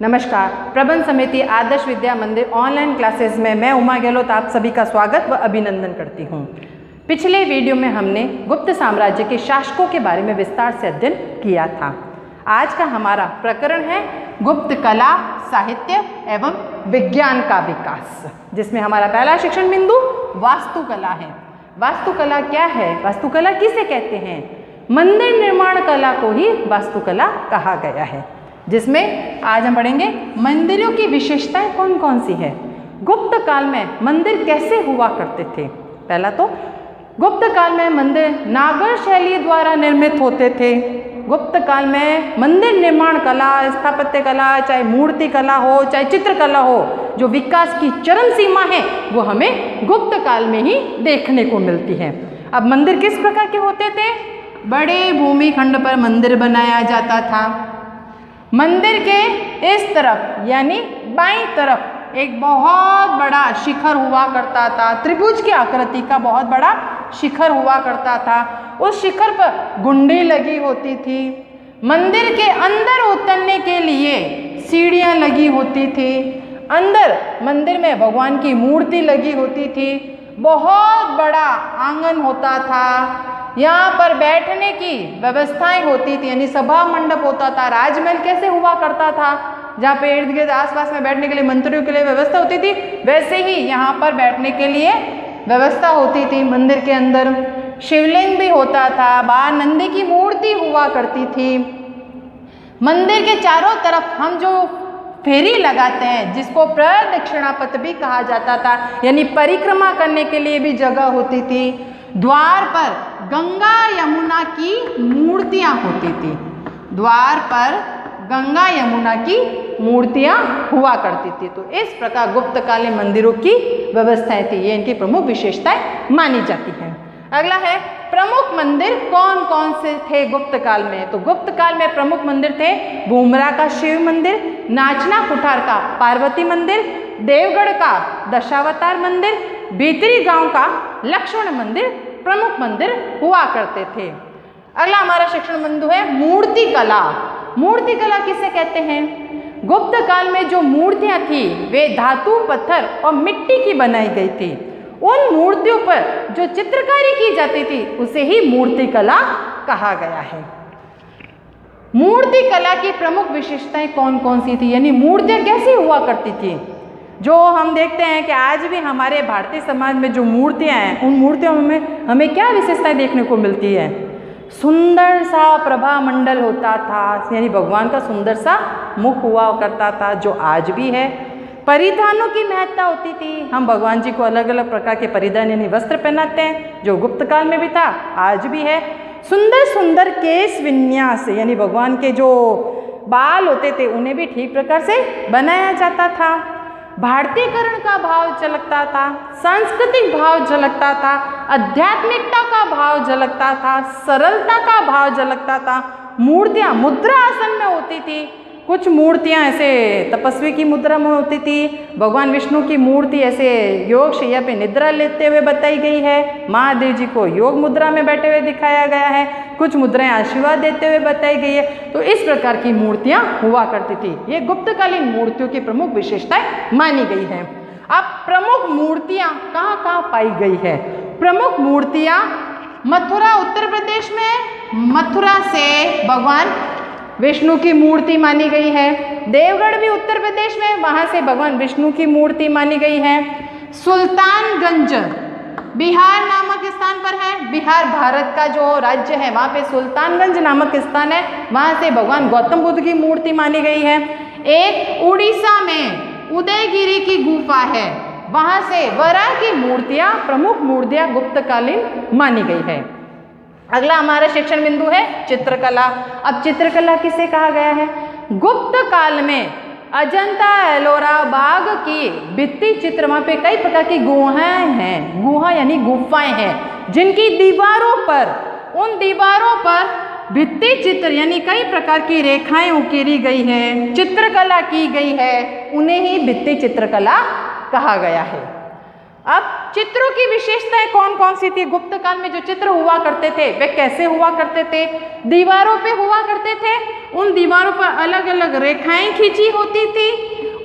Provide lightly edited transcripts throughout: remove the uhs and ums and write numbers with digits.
नमस्कार। प्रबंध समिति आदर्श विद्या मंदिर ऑनलाइन क्लासेस में मैं उमा गहलोत आप सभी का स्वागत व अभिनंदन करती हूँ। पिछले वीडियो में हमने गुप्त साम्राज्य के शासकों के बारे में विस्तार से अध्ययन किया था। आज का हमारा प्रकरण है गुप्त कला, साहित्य एवं विज्ञान का विकास, जिसमें हमारा पहला शिक्षण बिंदु वास्तुकला है। वास्तुकला क्या है? वास्तुकला किसे कहते हैं? मंदिर निर्माण कला को ही वास्तुकला कहा गया है, जिसमें आज हम पढ़ेंगे मंदिरों की विशेषताएं कौन कौन सी है। गुप्त काल में मंदिर कैसे हुआ करते थे? पहला तो गुप्त काल में मंदिर नागर शैली द्वारा निर्मित होते थे। गुप्त काल में मंदिर निर्माण कला, स्थापत्य कला, चाहे मूर्ति कला हो, चाहे चित्रकला हो, जो विकास की चरम सीमा है वो हमें गुप्त काल में ही देखने को मिलती है। अब मंदिर किस प्रकार के होते थे? बड़े भूमिखंड पर मंदिर बनाया जाता था। मंदिर के इस तरफ यानी बाईं तरफ एक बहुत बड़ा शिखर हुआ करता था। त्रिभुज की आकृति का बहुत बड़ा शिखर हुआ करता था। उस शिखर पर गुंडी लगी होती थी। मंदिर के अंदर उतरने के लिए सीढ़ियां लगी होती थी। अंदर मंदिर में भगवान की मूर्ति लगी होती थी। बहुत बड़ा आंगन होता था। यहाँ पर बैठने की व्यवस्थाएं होती थी, यानी सभा मंडप होता था। राजमहल कैसे हुआ करता था, जहाँ पे इर्द गिर्द आसपास में बैठने के लिए मंत्रियों के लिए व्यवस्था होती थी, वैसे ही यहाँ पर बैठने के लिए व्यवस्था होती थी। मंदिर के अंदर शिवलिंग भी होता था। बाहर नंदी की मूर्ति हुआ करती थी। मंदिर के चारों तरफ हम जो फेरी लगाते हैं, जिसको प्रदक्षिणा पथ भी कहा जाता था, यानी परिक्रमा करने के लिए भी जगह होती थी। द्वार पर गंगा यमुना की मूर्तियां होती थी। द्वार पर गंगा यमुना की मूर्तियां हुआ करती थी। तो इस प्रकार गुप्तकालीन मंदिरों की व्यवस्थाएं थी। ये इनकी प्रमुख विशेषताएं मानी जाती हैं। अगला है प्रमुख मंदिर कौन कौन से थे गुप्त काल में? तो गुप्त काल में प्रमुख मंदिर थे बुमरा का शिव मंदिर, नाचना कुठार का पार्वती मंदिर, देवगढ़ का दशावतार मंदिर, भीतरी गांव का लक्ष्मण मंदिर प्रमुख मंदिर हुआ करते थे। अगला हमारा शिक्षण बिंदु है मूर्ति कला। मूर्ति कला किसे कहते हैं? गुप्त काल में जो मूर्तियां थी वे धातु, पत्थर और मिट्टी की बनाई गई थी। उन मूर्तियों पर जो चित्रकारी की जाती थी उसे ही मूर्ति कला कहा गया है। मूर्ति कला की प्रमुख विशेषताएं कौन कौन सी थी, यानी मूर्तियां कैसी हुआ करती थी? जो हम देखते हैं कि आज भी हमारे भारतीय समाज में जो मूर्तियां हैं, उन मूर्तियों में हमें क्या विशेषताएं देखने को मिलती है? सुंदर सा प्रभा मंडल होता था, यानी भगवान का सुंदर सा मुख हुआ करता था, जो आज भी है। परिधानों की महत्ता होती थी। हम भगवान जी को अलग अलग प्रकार के परिधान यानी वस्त्र पहनाते हैं, जो गुप्त काल में भी था, आज भी है। सुंदर सुंदर केश विन्यास, यानी भगवान के जो बाल होते थे उन्हें भी ठीक प्रकार से बनाया जाता था। भारतीयकरण का भाव झलकता था, सांस्कृतिक भाव झलकता था, आध्यात्मिकता का भाव झलकता था, सरलता का भाव झलकता था। मूर्तियां मुद्रा आसन में होती थी। कुछ मूर्तियां ऐसे तपस्वी की मुद्रा में होती थी। भगवान विष्णु की मूर्ति ऐसे योग शैया पे निद्रा लेते हुए बताई गई है। महादेव जी को योग मुद्रा में बैठे हुए दिखाया गया है। कुछ मुद्राएं आशीर्वाद देते हुए बताई गई है। तो इस प्रकार की मूर्तियां हुआ करती थी। ये गुप्तकालीन मूर्तियों की प्रमुख विशेषताएं मानी गई है। अब प्रमुख मूर्तियां कहाँ कहाँ पाई गई है? प्रमुख मूर्तियां मथुरा उत्तर प्रदेश में, मथुरा से भगवान विष्णु की मूर्ति मानी गई है। देवगढ़ भी उत्तर प्रदेश में, वहाँ से भगवान विष्णु की मूर्ति मानी गई है। सुल्तानगंज बिहार नामक स्थान पर है। बिहार भारत का जो राज्य है, वहाँ पे सुल्तानगंज नामक स्थान है, वहाँ से भगवान गौतम बुद्ध की मूर्ति मानी गई है। एक उड़ीसा में उदयगिरी की गुफा है, वहाँ से वराह की मूर्तियाँ, प्रमुख मूर्तियाँ गुप्तकालीन मानी गई है। अगला हमारा शिक्षण बिंदु है चित्रकला। अब चित्रकला किसे कहा गया है? गुप्त काल में अजंता एलोरा बाघ की भित्ति चित्र, वहाँ पे कई प्रकार की गुहाएं हैं। गुहा यानी गुफाएं हैं, जिनकी दीवारों पर, उन दीवारों पर भित्ति चित्र यानी कई प्रकार की रेखाएं उकेरी गई है, चित्रकला की गई है, उन्हें ही भित्ति चित्रकला कहा गया है। अब चित्रों की विशेषताएं कौन कौन सी थी? गुप्त काल में जो चित्र हुआ करते थे वे कैसे हुआ करते थे? दीवारों पे हुआ करते थे, उन दीवारों पर अलग अलग रेखाएं खींची होती थी,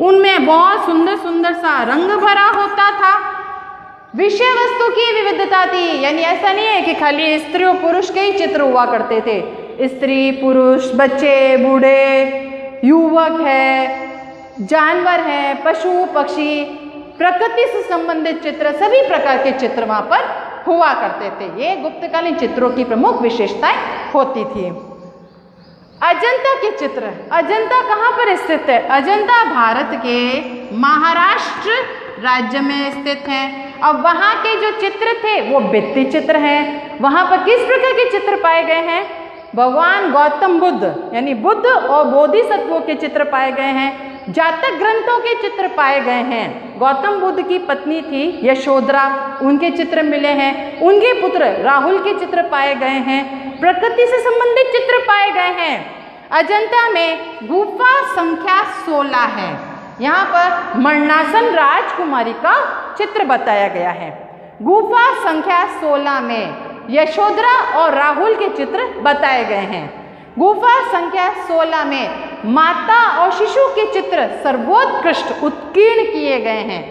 उनमें बहुत सुंदर सुंदर सा रंग भरा होता था, विषय वस्तु की विविधता थी। यानी ऐसा नहीं है कि खाली स्त्री और पुरुष के ही चित्र हुआ करते थे, स्त्री पुरुष बच्चे बूढ़े युवक है, जानवर है, पशु पक्षी, प्रकृति से संबंधित चित्र, सभी प्रकार के चित्र वहां पर हुआ करते थे। ये गुप्तकालीन चित्रों की प्रमुख विशेषताएं होती थी। अजंता के चित्र, अजंता कहाँ पर स्थित है? अजंता भारत के महाराष्ट्र राज्य में स्थित है। अब वहाँ के जो चित्र थे वो भित्ति चित्र हैं। वहाँ पर किस प्रकार के चित्र पाए गए हैं? भगवान गौतम बुद्ध यानी बुद्ध और बोधिसत्वों के चित्र पाए गए हैं, जातक ग्रंथों के चित्र पाए गए हैं। गौतम बुद्ध की पत्नी थी यशोधरा, उनके चित्र मिले हैं, उनके पुत्र राहुल के चित्र पाए गए हैं, प्रकृति से संबंधित चित्र पाए गए हैं। अजंता में गुफा संख्या 16 है। यहाँ पर मरणासन राजकुमारी का चित्र बताया गया है। गुफा संख्या 16 में यशोधरा और राहुल के चित्र बताए गए हैं। गुफा संख्या 16 में माता और शिशु के चित्र सर्वोत्कृष्ट उत्कीर्ण किए गए हैं।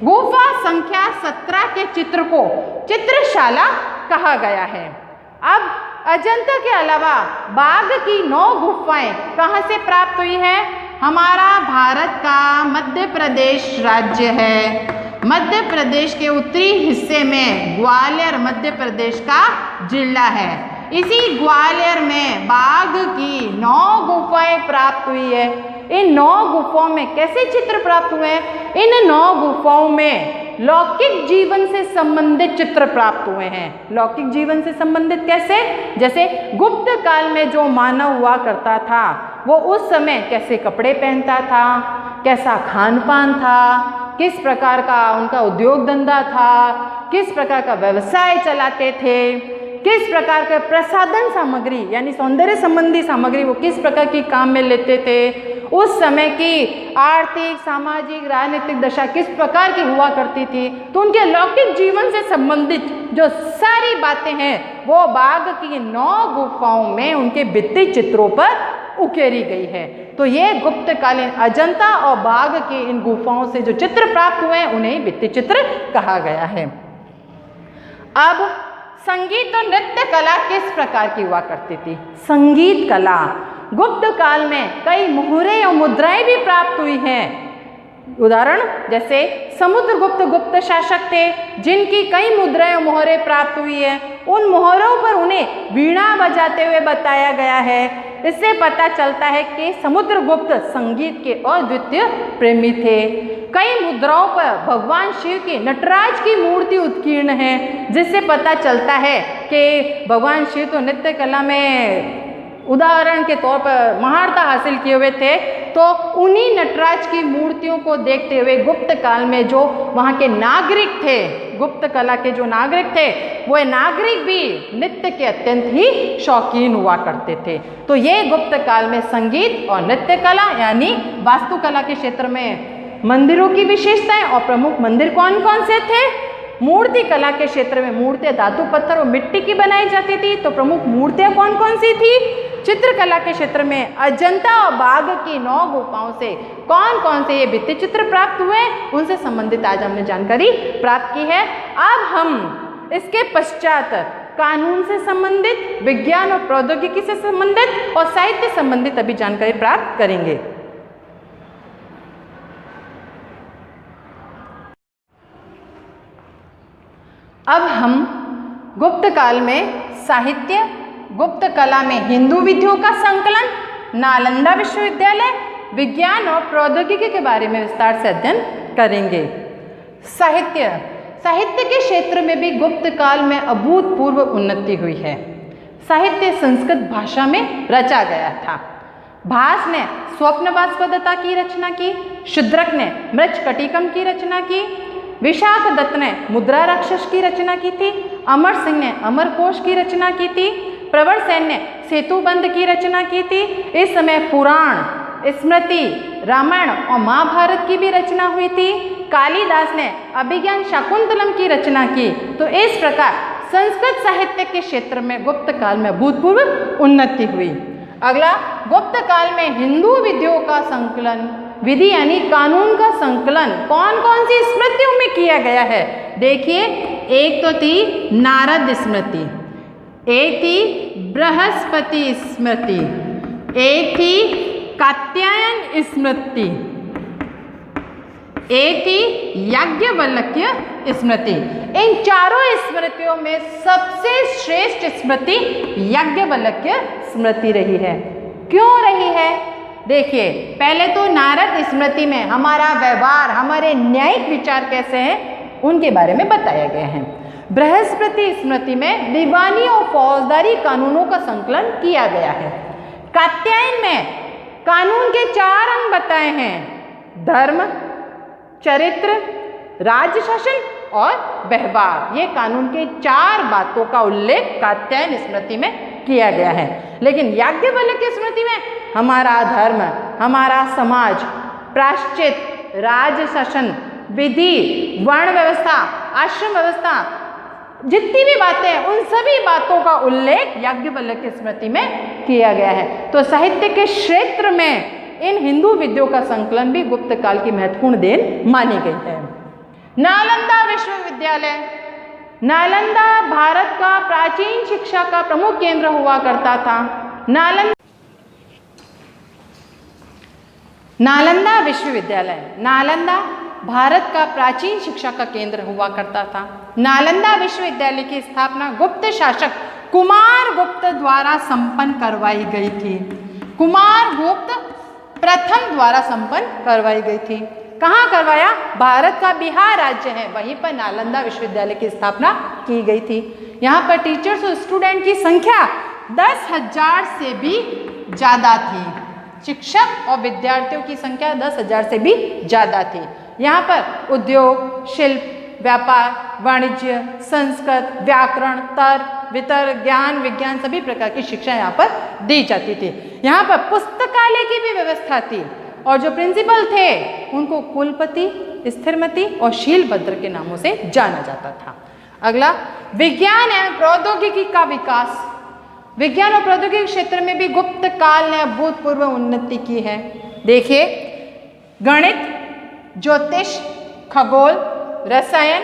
गुफा संख्या 17 के चित्र को चित्रशाला कहा गया है। अब अजंता के अलावा बाघ की 9 गुफाएं कहाँ से प्राप्त हुई है? हमारा भारत का मध्य प्रदेश राज्य है। मध्य प्रदेश के उत्तरी हिस्से में ग्वालियर मध्य प्रदेश का जिला है। इसी ग्वालियर में बाघ की 9 गुफाएं प्राप्त हुई है। इन 9 गुफाओं में कैसे चित्र प्राप्त हुए हैं? इन 9 गुफाओं में लौकिक जीवन से संबंधित चित्र प्राप्त हुए हैं। लौकिक जीवन से संबंधित कैसे? जैसे गुप्त काल में जो मानव हुआ करता था वो उस समय कैसे कपड़े पहनता था, कैसा खान पान था, किस प्रकार का उनका उद्योग धंधा था, किस प्रकार का व्यवसाय चलाते थे, किस प्रकार के प्रसाधन सामग्री यानी सौंदर्य संबंधी सामग्री वो किस प्रकार की काम में लेते थे, उस समय की आर्थिक सामाजिक राजनीतिक दशा किस प्रकार की हुआ करती थी। तो उनके लौकिक जीवन से संबंधित जो सारी बातें हैं वो बाघ की 9 गुफाओं में उनके भित्ति चित्रों पर उकेरी गई है। तो ये गुप्तकालीन अजंता और बाघ की इन गुफाओं से जो चित्र प्राप्त हुए हैं उन्हें भित्ति चित्र कहा गया है। अब संगीत और नृत्य कला किस प्रकार की हुआ करती थी? संगीत कला गुप्त काल में कई मोहरें और मुद्राएं भी प्राप्त हुई हैं। उदाहरण जैसे समुद्रगुप्त गुप्त शासक थे जिनकी कई मुद्राएं और मोहरें प्राप्त हुई है। उन मोहरों पर उन्हें वीणा बजाते हुए बताया गया है। इससे पता चलता है कि समुद्रगुप्त संगीत के अद्वितीय प्रेमी थे। कई मुद्राओं पर भगवान शिव की नटराज की मूर्ति उत्कीर्ण है, जिससे पता चलता है कि भगवान शिव तो नृत्य कला में उदाहरण के तौर पर महारता हासिल किए हुए थे। तो उन्हीं नटराज की मूर्तियों को देखते हुए गुप्त काल में जो वहाँ के नागरिक थे, गुप्त कला के जो नागरिक थे, वो नागरिक भी नृत्य के अत्यंत ही शौकीन हुआ करते थे। तो ये गुप्त काल में संगीत और नृत्य कला यानी वास्तुकला के क्षेत्र में मंदिरों की विशेषताएं और प्रमुख मंदिर कौन कौन से थे? मूर्ति कला के क्षेत्र में मूर्तियां धातु पत्थर और मिट्टी की बनाई जाती थी। तो प्रमुख मूर्तियां कौन कौन सी थी? चित्रकला के क्षेत्र में अजंता और बाघ की 9 गुफाओं से कौन कौन से ये भित्ति चित्र प्राप्त हुए, उनसे संबंधित आज हमने जानकारी प्राप्त की है। अब हम इसके पश्चात कानून से संबंधित, विज्ञान और प्रौद्योगिकी से संबंधित और साहित्य संबंधित अभी जानकारी प्राप्त करेंगे। अब हम गुप्त काल में साहित्य, गुप्त कला में हिंदू विधियों का संकलन, नालंदा विश्वविद्यालय, विज्ञान और प्रौद्योगिकी के बारे में विस्तार से अध्ययन करेंगे। साहित्य, साहित्य के क्षेत्र में भी गुप्त काल में अभूतपूर्व उन्नति हुई है। साहित्य संस्कृत भाषा में रचा गया था। भास ने स्वप्नवास्पदता की रचना की, शूद्रक ने मृच्छकटिकम की रचना की, विशाख दत्त ने मुद्रा राक्षस की रचना की थी, अमर सिंह ने अमरकोश की रचना की थी, प्रवर सेन ने सेतुबंध की रचना की थी। इस समय पुराण, स्मृति, रामायण और महाभारत की भी रचना हुई थी। कालिदास ने अभिज्ञान शाकुंतलम की रचना की। तो इस प्रकार संस्कृत साहित्य के क्षेत्र में गुप्त काल में भूतपूर्व उन्नति हुई। अगला, गुप्त काल में हिंदू विधियों का संकलन, विधि यानी कानून का संकलन कौन कौन सी स्मृतियों में किया गया है? देखिए, एक तो थी नारद स्मृति, एक थी बृहस्पति स्मृति, एक थी कात्यायन स्मृति, एक थी याज्ञवल्क्य स्मृति। इन चारों स्मृतियों में सबसे श्रेष्ठ स्मृति याज्ञवल्क्य स्मृति रही है। क्यों रही है? देखिए, पहले तो नारद स्मृति में हमारा व्यवहार, हमारे न्यायिक विचार कैसे हैं उनके बारे में बताया गया है। बृहस्पति स्मृति में दीवानी और फौजदारी कानूनों का संकलन किया गया है। कात्यायन में कानून के 4 अंग बताए हैं: धर्म, चरित्र, राज्य शासन और व्यवहार। ये कानून के 4 बातों का उल्लेख कात्यायन स्मृति में किया गया है। लेकिन याज्ञवल्क्य स्मृति में हमारा धर्म, हमारा समाज, प्रायश्चित, राज्य शासन, विधि, वर्ण व्यवस्था, आश्रम व्यवस्था, जितनी भी बातें हैं उन सभी बातों का उल्लेख याज्ञवल्क्य स्मृति में किया गया है। तो साहित्य के क्षेत्र में इन हिंदू विधियों का संकलन भी गुप्त काल की महत्वपूर्ण देन मानी गई है। नालंदा विश्वविद्यालय। नालंदा भारत का प्राचीन शिक्षा का प्रमुख केंद्र हुआ करता था। नालंदा विश्वविद्यालय, नालंदा भारत का प्राचीन शिक्षा का केंद्र हुआ करता था। नालंदा विश्वविद्यालय की स्थापना गुप्त शासक कुमारगुप्त द्वारा संपन्न करवाई गई थी। कुमारगुप्त प्रथम द्वारा संपन्न करवाई गई थी। कहाँ करवाया? भारत का बिहार राज्य है, वहीं पर नालंदा विश्वविद्यालय की स्थापना की गई थी। यहाँ पर टीचर्स और स्टूडेंट की संख्या 10,000 से भी ज़्यादा थी। शिक्षक और विद्यार्थियों की संख्या 10,000 से भी ज़्यादा थी। यहाँ पर उद्योग, शिल्प, व्यापार, वाणिज्य, संस्कृत, व्याकरण, तर्क, वितर्क, ज्ञान, विज्ञान सभी प्रकार की शिक्षा यहाँ पर दी जाती थी। यहाँ पर पुस्तकालय की भी व्यवस्था थी और जो प्रिंसिपल थे उनको कुलपति, स्थिरमति और शीलभद्र के नामों से जाना जाता था। अगला, विज्ञान एवं प्रौद्योगिकी का विकास। विज्ञान और प्रौद्योगिकी क्षेत्र में भी गुप्त काल ने अभूतपूर्व उन्नति की है। देखिए, गणित, ज्योतिष, खगोल, रसायन,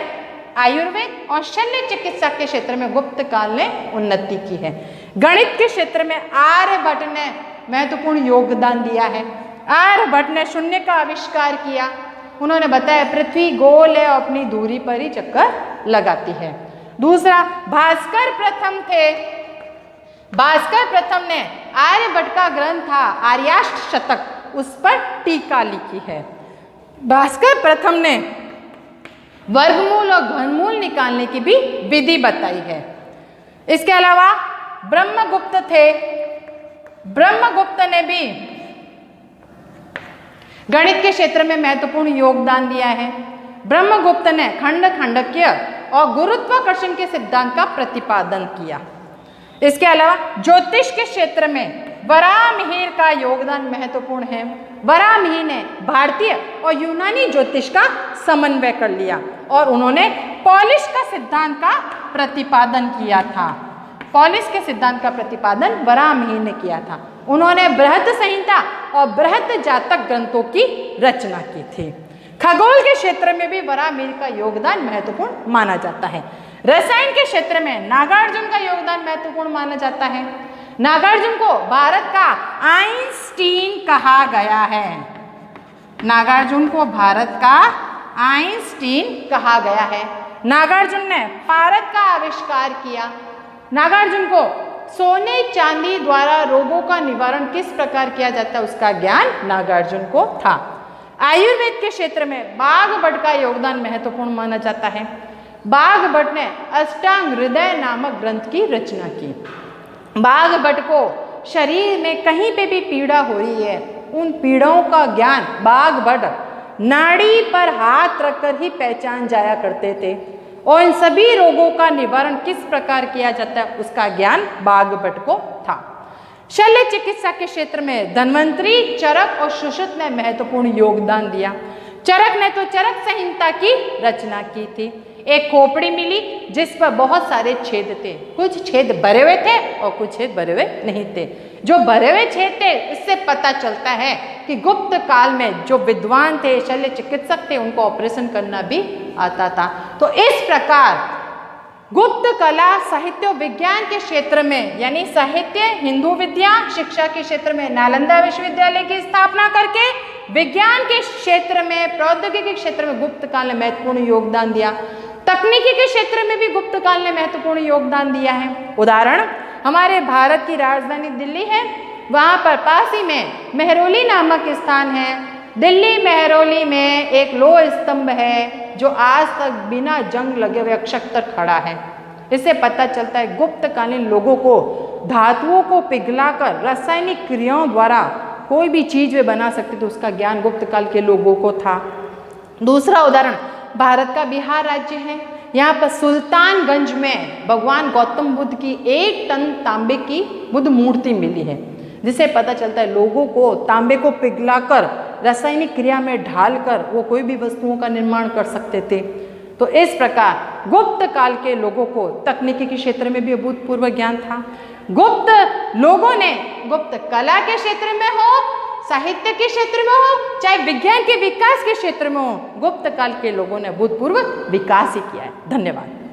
आयुर्वेद और शल्य चिकित्सा के क्षेत्र में गुप्त काल ने उन्नति की है। गणित के क्षेत्र में आर्यभट्ट ने महत्वपूर्ण योगदान दिया है। आर्यभट्ट ने शून्य का आविष्कार किया। उन्होंने बताया पृथ्वी गोल है और अपनी दूरी पर ही चक्कर लगाती है। दूसरा, भास्कर प्रथम थे। भास्कर प्रथम ने आर्यभट्ट का ग्रंथ था आर्याष्ट शतक, उस पर टीका लिखी है। भास्कर प्रथम ने वर्गमूल और घनमूल निकालने की भी विधि बताई है। इसके अलावा ब्रह्मगुप्त थे। ब्रह्मगुप्त ने भी गणित के क्षेत्र में महत्वपूर्ण योगदान दिया है। ब्रह्मगुप्त ने खंड खंडकीय और गुरुत्वाकर्षण के सिद्धांत का प्रतिपादन किया। इसके अलावा ज्योतिष के क्षेत्र में वराहमिहिर का योगदान महत्वपूर्ण है। वराहमिहिर ने भारतीय और यूनानी ज्योतिष का समन्वय कर लिया और उन्होंने पॉलिश का सिद्धांत का प्रतिपादन किया था। पॉलिश के सिद्धांत का प्रतिपादन वराहमिहिर ने किया था। उन्होंने बृहत संहिता और बृहत जातक ग्रंथों की रचना की थी। खगोल के क्षेत्र में भी वराहमिहिर का योगदान महत्वपूर्ण माना जाता है। रसायन के क्षेत्र में नागार्जुन का योगदान महत्वपूर्ण माना जाता है। नागार्जुन को भारत का आइंस्टीन कहा गया है। नागार्जुन को भारत का आइंस्टीन कहा गया है। नागार्जुन ने पारद का आविष्कार किया। नागार्जुन को सोने चांदी द्वारा रोगों का निवारण किस प्रकार किया जाता है उसका ज्ञान नागार्जुन को था। आयुर्वेद के क्षेत्र में बाघभट्ट का योगदान महत्वपूर्ण माना जाता है। बाघभट्ट ने अष्टांग हृदय नामक ग्रंथ की रचना की। बाघभट्ट को शरीर में कहीं पे भी पीड़ा हो रही है, उन पीड़ाओं का ज्ञान बाघभट्ट नाड़ी पर हाथ रखकर ही पहचान जाया करते थे और इन सभी रोगों का निवारण किस प्रकार किया जाता है उसका ज्ञान बाघभट्ट को था। शल्य चिकित्सा के क्षेत्र में धन्वंतरी, चरक और सुश्रुत ने महत्वपूर्ण योगदान दिया। चरक ने तो चरक संहिता की रचना की थी। एक खोपड़ी मिली जिस पर बहुत सारे छेद थे, कुछ छेद भरे हुए थे और कुछ छेद भरे हुए नहीं थे। जो भरे हुए छेद थे इससे पता चलता है कि गुप्त काल में जो विद्वान थे, शल्य चिकित्सक थे, उनको ऑपरेशन करना भी आता था। तो इस प्रकार गुप्त कला साहित्य विज्ञान के क्षेत्र में, यानी साहित्य, हिंदू विद्या, शिक्षा के क्षेत्र में नालंदा विश्वविद्यालय की स्थापना करके विज्ञान के क्षेत्र में, प्रौद्योगिकी के क्षेत्र में गुप्त काल ने महत्वपूर्ण योगदान दिया। तकनीकी के क्षेत्र में भी गुप्त काल ने महत्वपूर्ण योगदान दिया है। उदाहरण, हमारे भारत की राजधानी दिल्ली है, वहाँ पर पास ही में मेहरौली नामक स्थान है। दिल्ली मेहरौली में एक लोह स्तंभ है जो आज तक बिना जंग लगे हुए अक्षत तक खड़ा है। इससे पता चलता है गुप्त कालीन लोगों को धातुओं को पिघलाकर रासायनिक क्रियाओं द्वारा कोई भी चीज वे बना सकते थे, उसका ज्ञान गुप्त काल के लोगों को था। दूसरा उदाहरण, भारत का बिहार राज्य है, यहाँ पर सुल्तानगंज में भगवान गौतम बुद्ध की 1 टन तांबे की बुद्ध मूर्ति मिली है, जिससे पता चलता है लोगों को तांबे को पिघलाकर रासायनिक क्रिया में ढालकर वो कोई भी वस्तुओं का निर्माण कर सकते थे। तो इस प्रकार गुप्त काल के लोगों को तकनीकी के क्षेत्र में भी अभूतपूर्व ज्ञान था। गुप्त लोगों ने गुप्त कला के क्षेत्र में हो, साहित्य के क्षेत्र में हो, चाहे विज्ञान के विकास के क्षेत्र में हो, गुप्त काल के लोगों ने अभूतपूर्व विकास ही किया है। धन्यवाद।